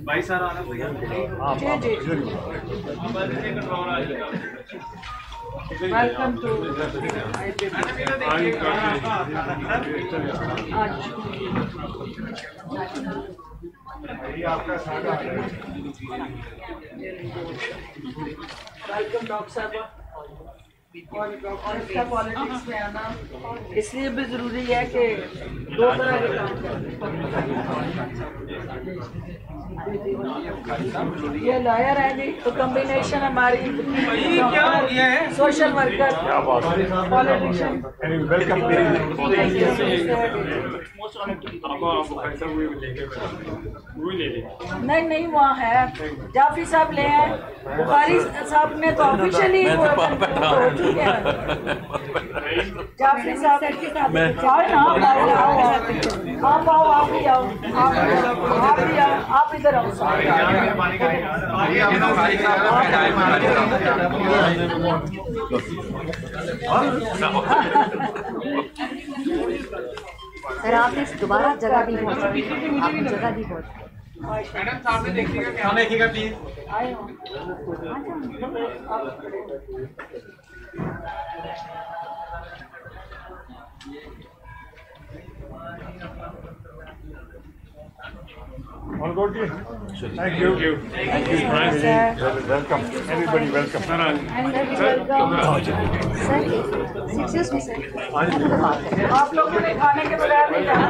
भाई सारा आना भैया वेलकम टू आपका सारा वेलकम डॉक्टर साहब। और इसका पॉलिटिक्स में आना इसलिए भी ज़रूरी है कि दो तरह के काम ये लॉयर है जी, तो कम्बिनेशन हमारी सोशल वर्कर पॉलिटिशियन। नहीं नहीं वहाँ है जाफी साहब ले हैं, बुखारी साहब ने तो ऑफिशियली जाफरी साहब आप आओ, आप भी आओ, आप भी आओ, आप इधर आओ। सर आपने दोबारा जगह दी बहुत, आपने जगह दी बहुत। मैडम सामने देखिएगा, क्या देखिएगा please. All good? Thank you. Thank you. Welcome. Everybody welcome. Sir excuse me sir, आप लोगों ने खाने के बगैर नहीं जाना।